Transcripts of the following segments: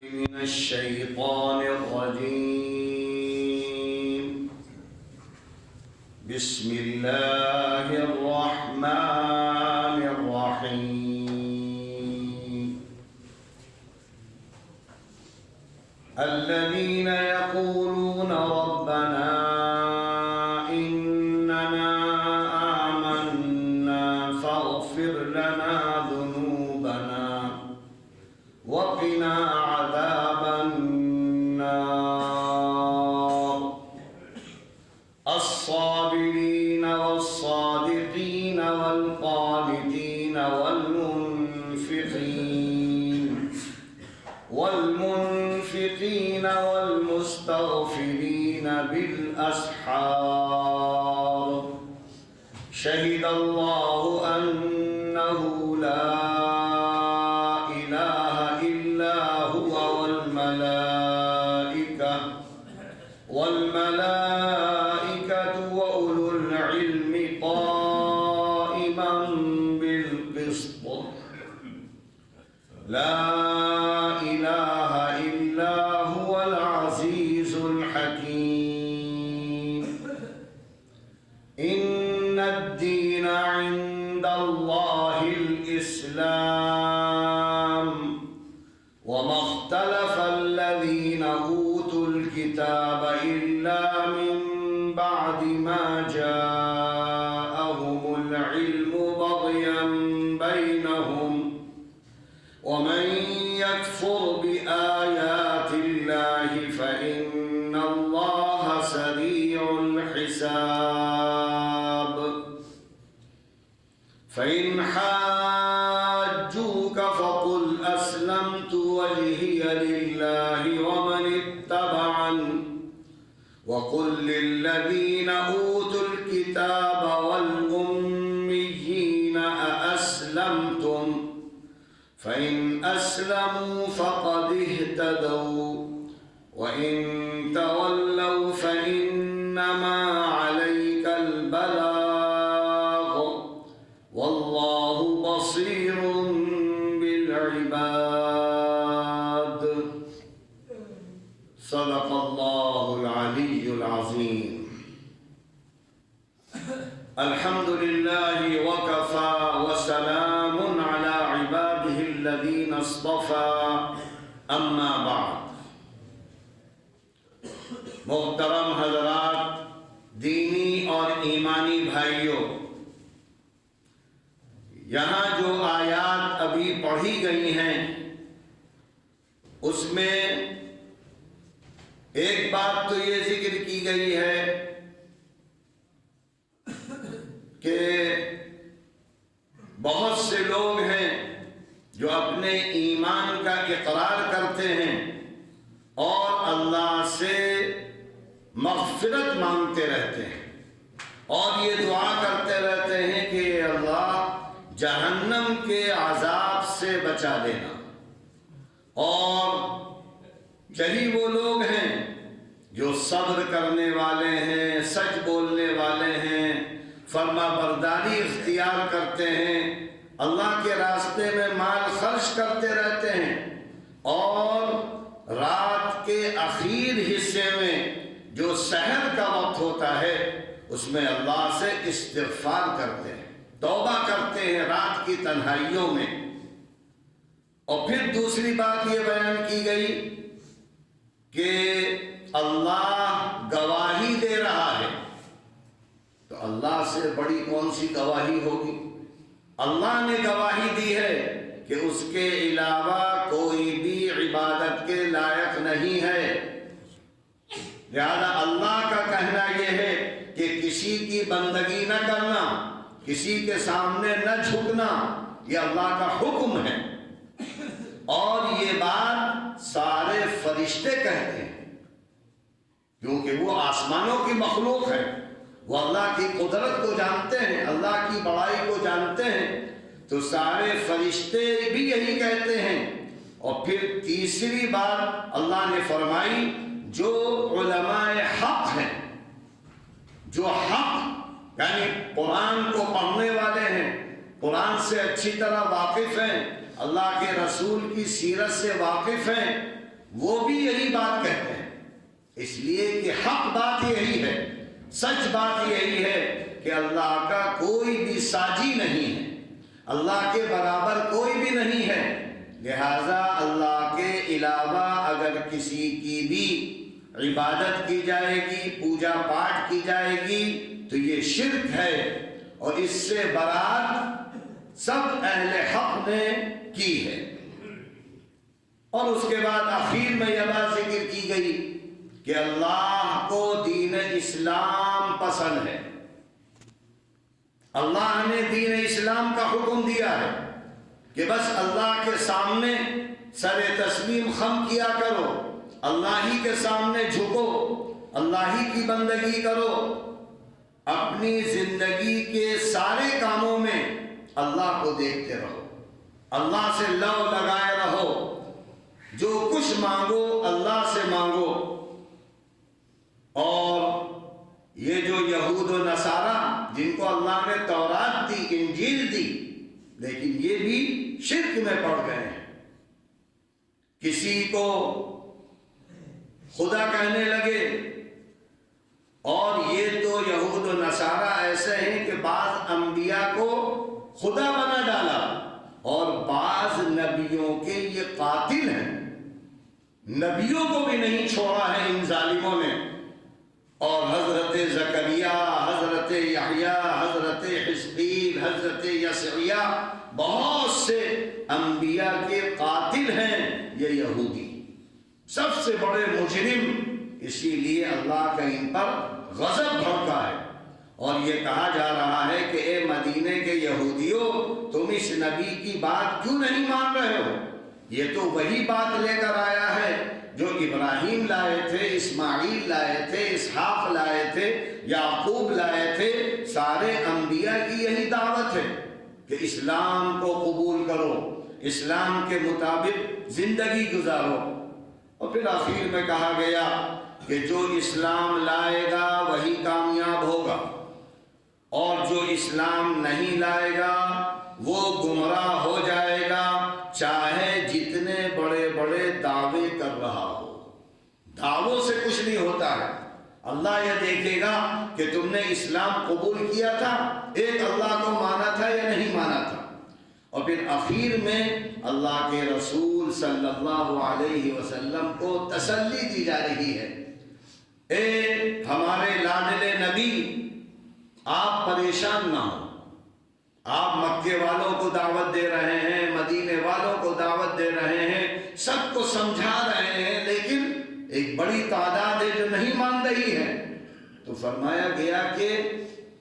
من الشيطان الرجيم. بسم الله الرحمن الرحيم. الذين يقولون ربنا إننا آمنا فاغفر لنا ذنوبنا وقنا عذاب النار. الصابرين والصادقين والقانتين والمنفقين والمستغفرين بالأسحار. شهد الله أنه لا إله إلا هو والملائكة وأولو العلم قائما بالقسط. لا إله إلا هو العزيز الحكيم. إن الدين عند الله الإسلام وما اختلف الذين أوتوا الكتاب إلا من بعد ما جاءهم العلم بغيا بينهم ومن يكفر بآيات الله فإن الله سريع الحساب. فإن حاجوك فقل أسلمت وجهي لله ومن اتبعني وقل للذين أوتوا الكتاب والأميين أأسلمتم فإن أسلموا فقد اهتدوا وإن تولوا فإنما عليك البلاغ والله بصير بالعباد. صدق الله العلي العظيم. الحمد لله وكفى وسلام على عباده الذين اصطفى اما بعد. محترم حضرات، دینی اور ایمانی بھائیوں، یہاں جو آیات ابھی پڑھی گئی ہیں اس میں ایک بات تو یہ ذکر کی گئی ہے کہ بہت سے لوگ ہیں جو اپنے ایمان کا اقرار کرتے ہیں اور اللہ سے مغفرت مانگتے رہتے ہیں اور یہ دعا کرتے رہتے ہیں کہ اے اللہ جہنم کے عذاب سے بچا دینا. اور یہی وہ لوگ ہیں جو صبر کرنے والے ہیں، سچ بولنے والے ہیں، فرما برداری اختیار کرتے ہیں، اللہ کے راستے میں مال خرچ کرتے رہتے ہیں اور رات کے اخیر حصے میں جو سحر کا وقت ہوتا ہے اس میں اللہ سے استغفار کرتے ہیں، توبہ کرتے ہیں رات کی تنہائیوں میں. اور پھر دوسری بات یہ بیان کی گئی کہ اللہ گواہی دے رہا ہے، تو اللہ سے بڑی کون سی گواہی ہوگی؟ اللہ نے گواہی دی ہے کہ اس کے علاوہ کوئی بھی عبادت کے لائق نہیں ہے. لہذا اللہ کا کہنا یہ ہے کہ کسی کی بندگی نہ کرنا، کسی کے سامنے نہ جھکنا، یہ اللہ کا حکم ہے. اور یہ بات سارے فرشتے کہتے ہیں کیونکہ وہ آسمانوں کی مخلوق ہے، وہ اللہ کی قدرت کو جانتے ہیں، اللہ کی بڑائی کو جانتے ہیں، تو سارے فرشتے بھی یہی کہتے ہیں. اور پھر تیسری بات اللہ نے فرمائی جو علماء حق ہیں، جو حق یعنی قرآن کو پڑھنے والے ہیں، قرآن سے اچھی طرح واقف ہیں، اللہ کے رسول کی سیرت سے واقف ہیں، وہ بھی یہی بات کہتے ہیں، اس لیے کہ حق بات یہی ہے، سچ بات یہی ہے کہ اللہ کا کوئی بھی ساجی نہیں ہے، اللہ کے برابر کوئی بھی نہیں ہے، لہذا اللہ کے علاوہ اگر کسی کی بھی عبادت کی جائے گی، پوجا پاٹ کی جائے گی تو یہ شرک ہے، اور اس سے برات سب اہل حق نے کی ہے۔ اور اس کے بعد آخر میں یہ بات ذکر کی گئی کہ اللہ کو دین اسلام پسند ہے، اللہ نے دین اسلام کا حکم دیا ہے کہ بس اللہ کے سامنے سر تسلیم خم کیا کرو، اللہ ہی کے سامنے جھکو، اللہ ہی کی بندگی کرو، اپنی زندگی کے سارے کاموں میں اللہ کو دیکھتے رہو، اللہ سے لو لگائے رہو، جو کچھ مانگو اللہ سے مانگو۔ اور یہ جو یہود و نصارہ جن کو اللہ نے تورات دی، انجیل دی، لیکن یہ بھی شرک میں پڑ گئے ہیں، کسی کو خدا کہنے لگے، اور یہ تو یہود و نصارہ ایسے ہیں کہ بعض انبیاء کو خدا بنا ڈالا، اور بعض نبیوں کے یہ قاتل ہیں، نبیوں کو بھی نہیں چھوڑا ہے ان ظالموں نے۔ اور حضرت زکریا، حضرت یحییٰ، حضرت حزقیل، حضرت یسعیاء، بہت سے انبیاء کے قاتل ہیں یہ یہودی، سب سے بڑے مجرم، اسی لیے اللہ کا ان پر غضب بھڑکا ہے۔ اور یہ کہا جا رہا ہے کہ اے مدینے کے یہودیوں، تم اس نبی کی بات کیوں نہیں مان رہے ہو؟ یہ تو وہی بات لے کر آیا ہے جو ابراہیم لائے تھے، اسماعیل لائے تھے، اسحاق لائے تھے، یعقوب لائے تھے، سارے انبیاء کی یہی دعوت ہے کہ اسلام کو قبول کرو، اسلام کے مطابق زندگی گزارو۔ اور پھر آخر میں کہا گیا کہ جو اسلام لائے گا وہی کامیاب ہوگا، اور جو اسلام نہیں لائے گا وہ گمراہ ہو جائے گا، چاہے جتنے بڑے بڑے دعوے کر رہا ہو۔ دعووں سے کچھ نہیں ہوتا ہے، اللہ یہ دیکھے گا کہ تم نے اسلام قبول کیا تھا، ایک اللہ کو مانا تھا یا نہیں مانا تھا۔ اور پھر آخر میں اللہ کے رسول صلی اللہ علیہ وسلم کو تسلی دی جا رہی ہے، اے ہمارے لاڈلے نبی، آپ پریشان نہ ہو، آپ مکے والوں کو دعوت دے رہے ہیں، مدینے والوں کو دعوت دے رہے ہیں، سب کو سمجھا رہے ہیں، لیکن ایک بڑی تعداد ہے جو نہیں مان رہی ہے۔ تو فرمایا گیا کہ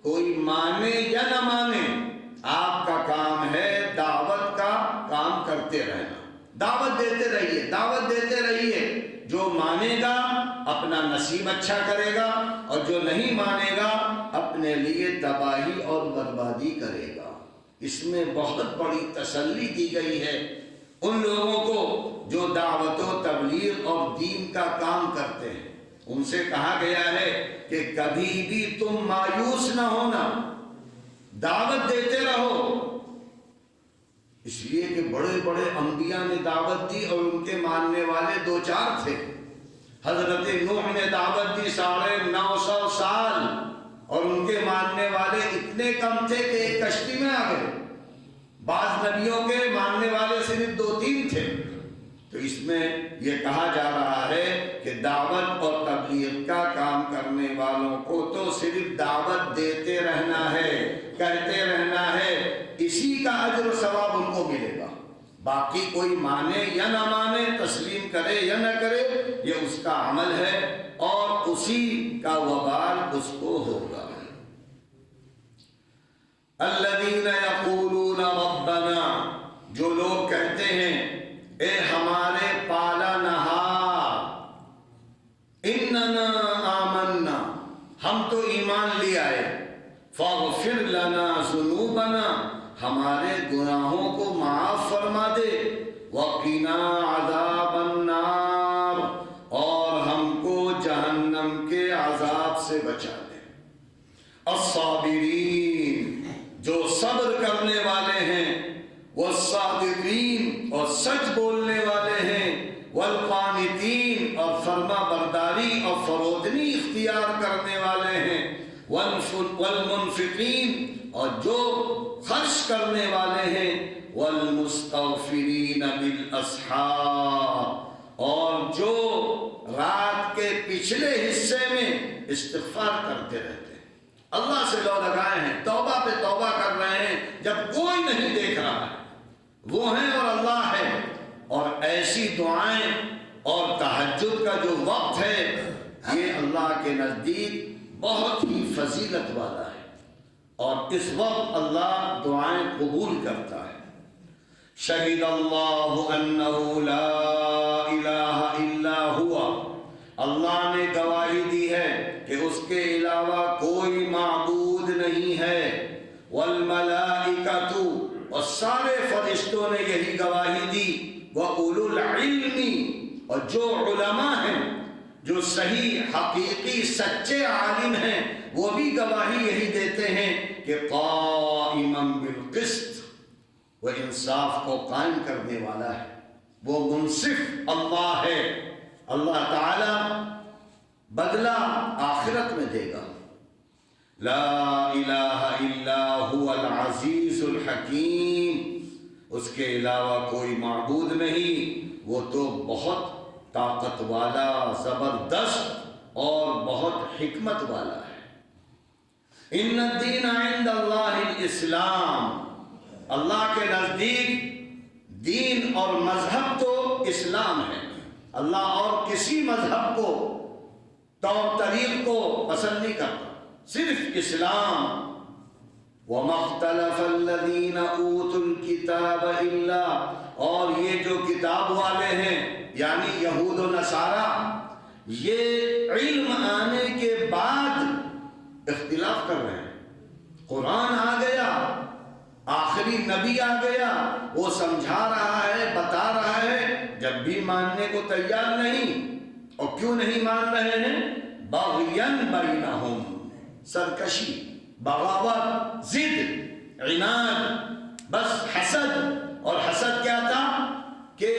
کوئی مانے یا نہ مانے، آپ کا کام ہے دعوت کا کام کرتے رہنا، دعوت دیتے رہیے، دعوت دیتے رہیے۔ جو مانے گا اپنا نصیب اچھا کرے گا، اور جو نہیں مانے گا اپنے لیے تباہی اور بربادی کرے گا۔ اس میں بہت بڑی تسلی دی گئی ہے ان لوگوں کو جو دعوت و تبلیغ اور دین کا کام کرتے ہیں۔ ان سے کہا گیا ہے کہ کبھی بھی تم مایوس نہ ہونا، دعوت دیتے رہو، اس لیے کہ بڑے بڑے انبیاء نے دعوت دی اور ان کے ماننے والے دو چار تھے۔ حضرت نوح نے دعوت دی 950 سال، اور ان کے ماننے والے اتنے کم تھے کہ ایک کشتی میں آ گئے۔ بعض نبیوں کے ماننے والے صرف 2-3 تھے۔ تو اس میں یہ کہا جا رہا ہے کہ دعوت اور تبلیغ کا کام کرنے والوں کو تو صرف دعوت دیتے رہنا ہے، کہتے رہنا ہے، اسی کا اجر و ثواب ان کو ملے گا۔ باقی کوئی مانے یا نہ مانے، تسلیم کرے یا نہ کرے، یہ اس کا عمل ہے اور اسی کا وبال اس کو ہوگا۔ الذین یقولون ربنا، جو لوگ کہتے ہیں اے ہمارے پالا نہار، اننا آمنا، ہم تو ایمان لے آئے، فاغفر لنا ذنوبنا، ہمارے گناہوں کو معاف فرما دے، وقنا عذاب النار، اور ہم کو جہنم کے عذاب سے بچا دے۔ الصابرین، جو صبر کرنے والے ہیں، والصادقین، اور سچ بولنے والے ہیں، والقانتین، والقانتین اور فرما برداری اور فرودنی اختیار کرنے والے ہیں، والمنفقین اور جو خرچ کرنے والے ہیں، والمستغفرین بالاسحار اور جو رات کے پچھلے حصے میں استغفار کرتے رہتے ہیں، اللہ سے لو لگائے ہیں، توبہ پہ توبہ کر رہے ہیں جب کوئی نہیں دیکھ رہا ہے، وہ ہیں اور اللہ ہے۔ اور ایسی دعائیں اور تہجد کا جو وقت ہے یہ اللہ کے نزدیک بہت ہی فضیلت والا ہے، اور اس وقت اللہ دعائیں قبول کرتا ہے۔ شہد اللہ انہ لا الہ الا ہوا، اللہ نے گواہی دی ہے کہ اس کے علاوہ کوئی معبود نہیں ہے، والملائکۃ اور سارے فرشتوں نے یہی گواہی دی، وَأُولُو الْعِلْمِ اور جو علماء ہیں، جو صحیح حقیقی سچے عالم ہیں، وہ بھی گواہی یہی دیتے ہیں کہ قائمًا بالقسط، وہ انصاف کو قائم کرنے والا ہے، وہ منصف اللہ ہے۔ اللہ تعالی بدلہ آخرت میں دے گا۔ لا الہ الا هو العزیز الحکیم، اس کے علاوہ کوئی معبود نہیں، وہ تو بہت طاقت والا، زبردست اور بہت حکمت والا ہے۔ ان الدین عند اللہ الاسلام، اللہ کے نزدیک دین اور مذہب تو اسلام ہے، اللہ اور کسی مذہب کو طور طریق کو پسند نہیں کرتا، صرف اسلام۔ وَمَا اخْتَلَفَ الَّذِينَ أُوتُوا الْكِتَابَ إِلَّا اور یہ جو کتاب والے ہیں یعنی یہود و نصارہ، یہ علم آنے کے بعد اختلاف کر رہے ہیں۔ قرآن آ گیا، آخری نبی آ گیا، وہ سمجھا رہا ہے، بتا رہا ہے، جب بھی ماننے کو تیار نہیں۔ اور کیوں نہیں مان رہے ہیں؟ بغیاً بینہم، سرکشی، بغاوت، ضد، عناد، بس حسد۔ اور حسد کیا تھا کہ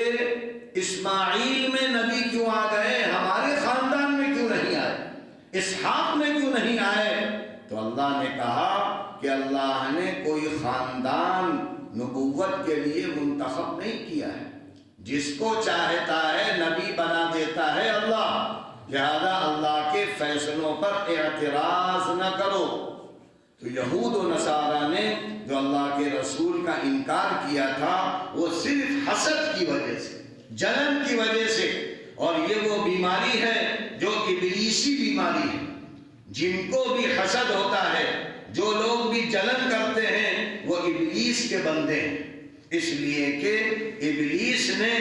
اسماعیل میں نبی کیوں آ گئے، ہمارے خاندان میں کیوں نہیں آئے، اسحاق میں کیوں نہیں آئے؟ تو اللہ نے کہا کہ اللہ نے کوئی خاندان نبوت کے لیے منتخب نہیں کیا ہے، جس کو چاہتا ہے نبی بنا دیتا ہے اللہ، لہذا اللہ کے فیصلوں پر اعتراض نہ کرو۔ تو یہود و نصارہ نے جو اللہ کے رسول کا انکار کیا تھا وہ صرف حسد کی وجہ سے، جلن کی وجہ سے، اور یہ وہ بیماری ہے جو ابلیسی بیماری ہے، جن کو بھی حسد ہوتا ہے، جو لوگ بھی جلن کرتے ہیں وہ ابلیس کے بندے ہیں، اس لیے کہ ابلیس نے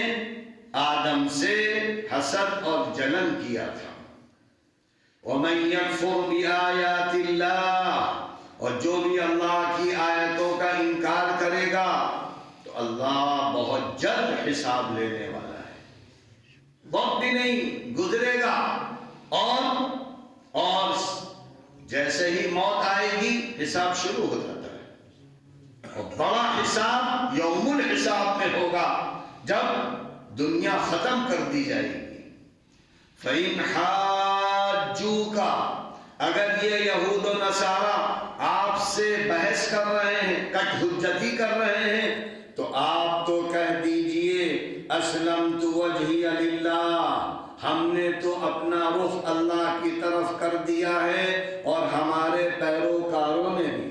آدم سے حسد اور جلن کیا تھا۔ وَمَن يَكْفُرْ بِآيَاتِ اللَّهِ اور جو بھی اللہ کی آیتوں کا انکار کرے گا تو اللہ بہت جلد حساب لینے والا ہے، وقت بھی نہیں گزرے گا، اور جیسے ہی موت آئے گی حساب شروع ہو جاتا ہے، اور بڑا حساب یوم الحساب میں ہوگا جب دنیا ختم کر دی جائے گی۔ فَإِنْ حَاجُّوكَ اگر یہ یہود و نصارہ آپ سے بحث کر رہے ہیں، کٹ حجتی کر رہے ہیں، تو آپ تو کہہ دیجئے اسلمت وجہی للہ، ہم نے تو اپنا رخ اللہ کی طرف کر دیا ہے، اور ہمارے پیروکاروں نے بھی،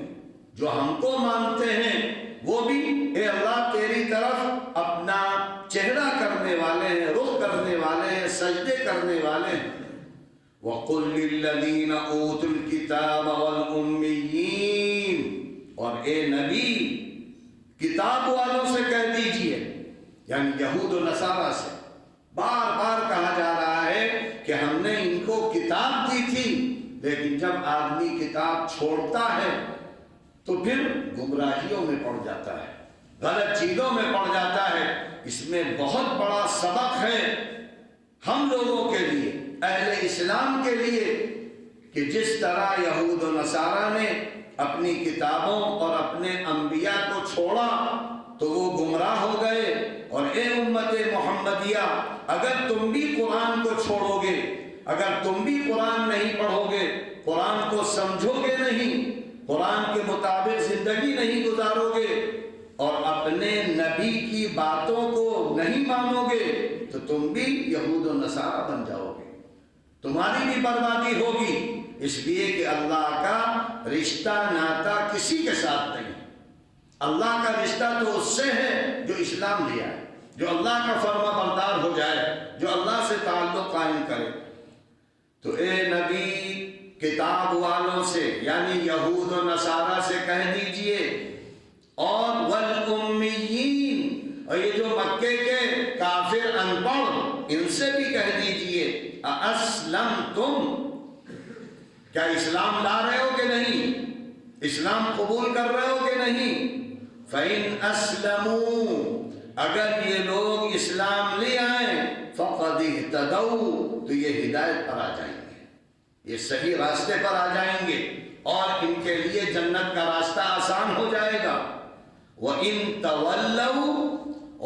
جو ہم کو مانتے ہیں وہ بھی اے اللہ تیری طرف اپنا چہرہ کرنے والے ہیں، رخ کرنے والے ہیں، سجدے کرنے والے ہیں۔ وَقُلْ لِلَّذِينَ أُوتُوا الْكِتَابَ وَالْأُمِّيِّينَ اور اے نبی کتاب والوں سے کہہ دیجئے، یعنی یہود و نصارہ سے بار بار کہا جا رہا ہے کہ ہم نے ان کو کتاب دی تھی، لیکن جب آدمی کتاب چھوڑتا ہے تو پھر گمراہیوں میں پڑ جاتا ہے، غلط چیزوں میں پڑ جاتا ہے۔ اس میں بہت بڑا سبق ہے ہم لوگوں کے لیے، اہل اسلام کے لیے، کہ جس طرح یہود و نصارہ نے اپنی کتابوں اور اپنے انبیاء کو چھوڑا تو وہ گمراہ ہو گئے، اور اے امت محمدیہ اگر تم بھی قرآن کو چھوڑو گے، اگر تم بھی قرآن نہیں پڑھو گے، قرآن کو سمجھو گے نہیں، قرآن کے مطابق زندگی نہیں گزارو گے اور اپنے نبی کی باتوں کو نہیں مانو گے تو تم بھی یہود و نصارہ بن جاؤ گے، تمہاری بھی بربادی ہوگی۔ اس لیے کہ اللہ کا رشتہ ناتا کسی کے ساتھ نہیں، اللہ کا رشتہ تو اس سے ہے جو اسلام لیا ہے، جو اللہ کا فرما بردار ہو جائے، جو اللہ سے تعلق قائم کرے۔ تو اے نبی کتاب والوں سے یعنی یہود و نصارہ سے کہہ دیجئے، اور والأمیین، اور یہ جو مکے کے کافر ان پڑھ ان سے بھی کہہ دیجئے، اسلمتم، کیا اسلام لا رہے ہو کہ نہیں؟ اسلام قبول کر رہے ہو کہ نہیں؟ فَإِنْ أَسْلَمُوا، اگر یہ لوگ اسلام لے آئیں، فَقَدْ اهْتَدَوْا، تو یہ ہدایت پر آ جائیں گے، یہ صحیح راستے پر آ جائیں گے اور ان کے لیے جنت کا راستہ آسان ہو جائے گا۔ وَإِن تَوَلَّوْا،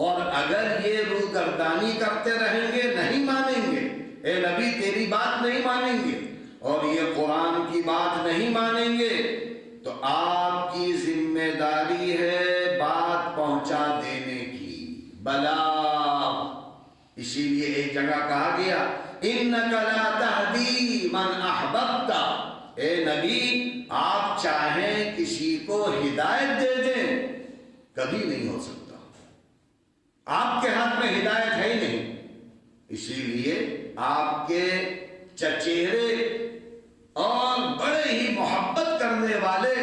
اور اگر یہ روگردانی کرتے رہیں گے، نہیں مانیں گے، اے نبی تیری بات نہیں مانیں گے اور یہ قرآن کی بات نہیں مانیں گے، تو آپ کی ذمہ داری ہے بات پہنچا دینے کی، بلاغ۔ اسی لیے ایک جگہ کہا گیا اِنَّكَ لَا تَهْدِي مَنْ أَحْبَبْتَ، اے نبی آپ چاہیں کسی کو ہدایت دے دیں کبھی نہیں ہو سکتا، آپ کے ہاتھ میں ہدایت ہے ہی نہیں۔ اسی لیے آپ کے چچیرے اور بڑے ہی محبت کرنے والے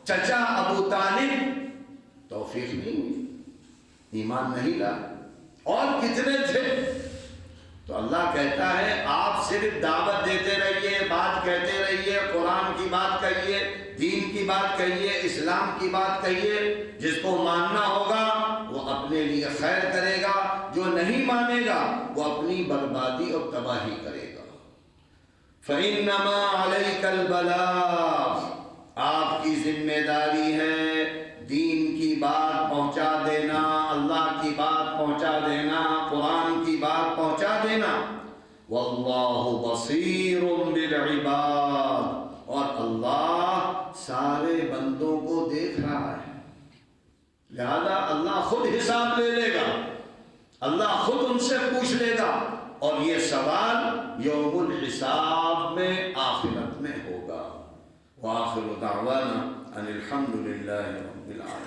چچا ابو طالب توفیق نہیں ہوئی، ایمان نہیں لا، اور کتنے تھے؟ تو اللہ کہتا ہے آپ صرف دعوت دیتے رہیے، بات کہتے رہیے، قرآن کی بات کہیے، دین کی بات کہیے، اسلام کی بات کہیے، جس کو ماننا ہوگا وہ اپنے لیے خیر کرے گا، جو نہیں مانے گا وہ اپنی بربادی اور تباہی کرے گا۔ فَإِنَّمَا عَلَيْكَ الْبَلَاغُ، آپ کی ذمہ داری ہے دین کی بات پہنچا دینا، اللہ کی بات پہنچا دینا، قرآن کی بات پہنچا دینا۔ وَاللَّهُ بَصِيرٌ بِالْعِبَادِ، اور اللہ سارے بندوں کو دیکھ رہا ہے، لہذا اللہ خود حساب لے لے گا، اللہ خود ان سے پوچھ لے گا، اور یہ سوال یوم الحساب میں آخرت میں ہوگا۔ وآخر دعوانا ان الحمد للہ رب العالمین۔